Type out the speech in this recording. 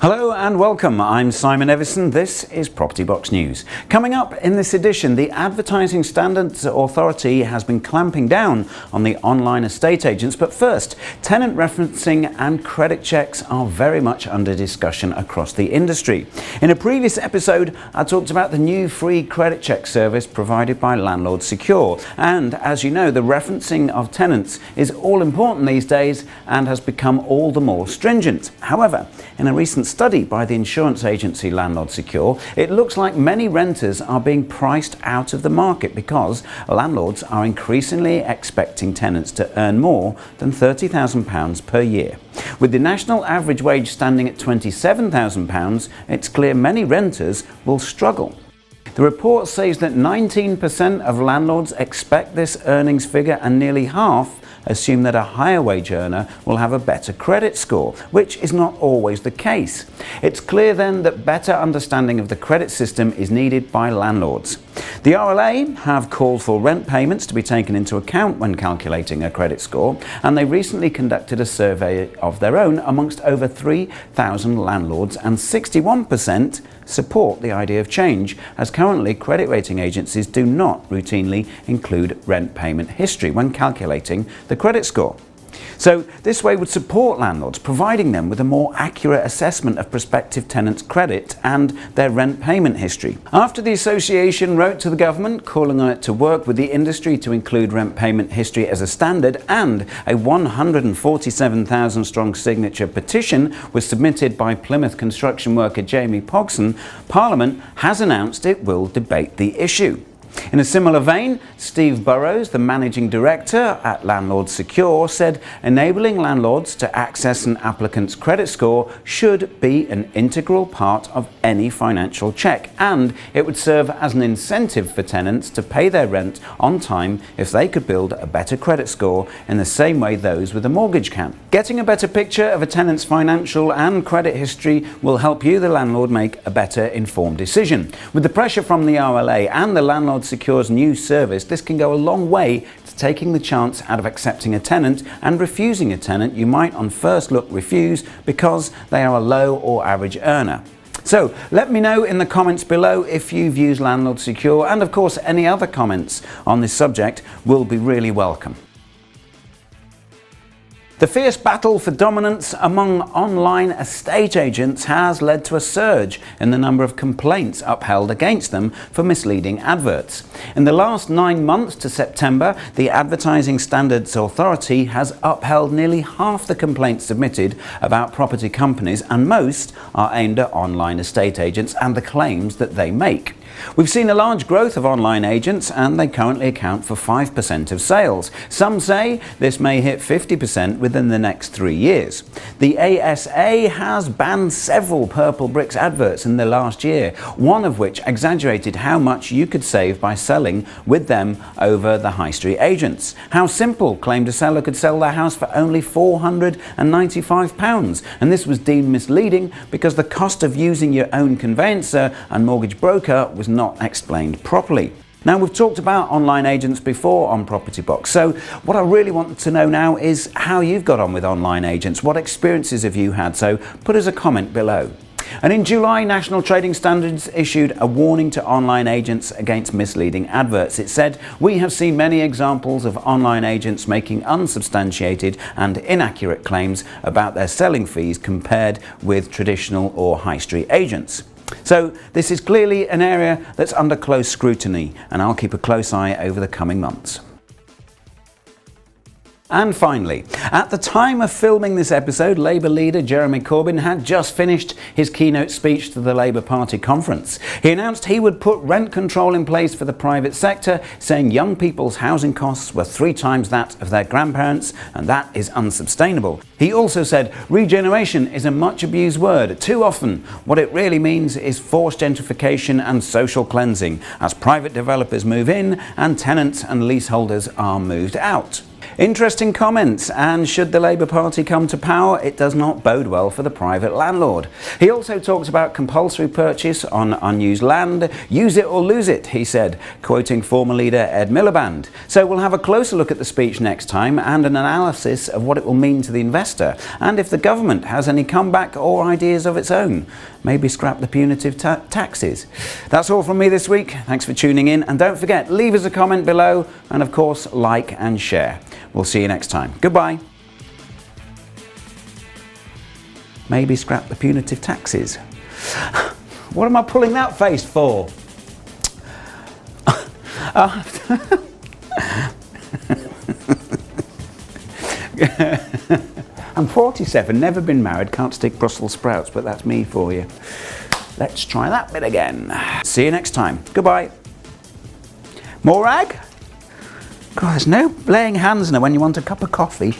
Hello and welcome. I'm Simon Everson. This is Property Box News. Coming up in this edition, the Advertising Standards Authority has been clamping down on the online estate agents. But first, tenant referencing and credit checks are very much under discussion across the industry. In a previous episode, I talked about the new free credit check service provided by Landlord Secure. And as you know, the referencing of tenants is all important these days and has become all the more stringent. However, in a recent study by the insurance agency Landlord Secure, it looks like many renters are being priced out of the market because landlords are increasingly expecting tenants to earn more than £30,000 per year. With the national average wage standing at £27,000, it's clear many renters will struggle. The report says that 19% of landlords expect this earnings figure and nearly half assume that a higher wage earner will have a better credit score, which is not always the case. It's clear then that better understanding of the credit system is needed by landlords. The RLA have called for rent payments to be taken into account when calculating a credit score, and they recently conducted a survey of their own amongst over 3,000 landlords, and 61% support the idea of change, as currently credit rating agencies do not routinely include rent payment history when calculating the credit score. So this way would support landlords, providing them with a more accurate assessment of prospective tenants' credit and their rent payment history. After the association wrote to the government calling on it to work with the industry to include rent payment history as a standard, and a 147,000 strong signature petition was submitted by Plymouth construction worker Jamie Pogson, Parliament has announced it will debate the issue. In a similar vein, Steve Burrows, the managing director at Landlord Secure, said enabling landlords to access an applicant's credit score should be an integral part of any financial check, and it would serve as an incentive for tenants to pay their rent on time if they could build a better credit score in the same way those with a mortgage can. Getting a better picture of a tenant's financial and credit history will help you, the landlord, make a better informed decision. With the pressure from the RLA and the Landlord Secure's new service, this can go a long way to taking the chance out of accepting a tenant and refusing a tenant you might on first look refuse because they are a low or average earner. So let me know in the comments below if you've used Landlord Secure, and of course any other comments on this subject will be really welcome. The fierce battle for dominance among online estate agents has led to a surge in the number of complaints upheld against them for misleading adverts. In the last 9 months to September, the Advertising Standards Authority has upheld nearly half the complaints submitted about property companies, and most are aimed at online estate agents and the claims that they make. We've seen a large growth of online agents, and they currently account for 5% of sales. Some say this may hit 50% within the next 3 years. The ASA has banned several purple bricks adverts in the last year, one of which exaggerated how much you could save by selling with them over the high street agents. How Simple claimed a seller could sell their house for only £495, and this was deemed misleading because the cost of using your own conveyancer and mortgage broker was not explained properly. Now, we've talked about online agents before on Property Box, so what I really want to know now is how you've got on with online agents. What experiences have you had? So put us a comment below. And in July, National Trading Standards issued a warning to online agents against misleading adverts. It said, "We have seen many examples of online agents making unsubstantiated and inaccurate claims about their selling fees compared with traditional or high street agents." So this is clearly an area that's under close scrutiny, and I'll keep a close eye over the coming months. And finally, at the time of filming this episode, Labour leader Jeremy Corbyn had just finished his keynote speech to the Labour Party conference. He announced he would put rent control in place for the private sector, saying young people's housing costs were 3 times that of their grandparents, and that is unsustainable. He also said regeneration is a much abused word. Too often, what it really means is forced gentrification and social cleansing as private developers move in and tenants and leaseholders are moved out. Interesting comments, and should the Labour Party come to power, it does not bode well for the private landlord. He also talked about compulsory purchase on unused land. Use it or lose it, he said, quoting former leader Ed Miliband. So we'll have a closer look at the speech next time and an analysis of what it will mean to the investor, and if the government has any comeback or ideas of its own. Maybe scrap the punitive taxes. That's all from me this week. Thanks for tuning in, and don't forget, leave us a comment below, and of course, like and share. We'll see you next time. Goodbye. Maybe scrap the punitive taxes. What am I pulling that face for? I'm 47, never been married, can't stick Brussels sprouts, but that's me for you. Let's try that bit again. See you next time. Goodbye. More ag? God, there's no laying hands now when you want a cup of coffee.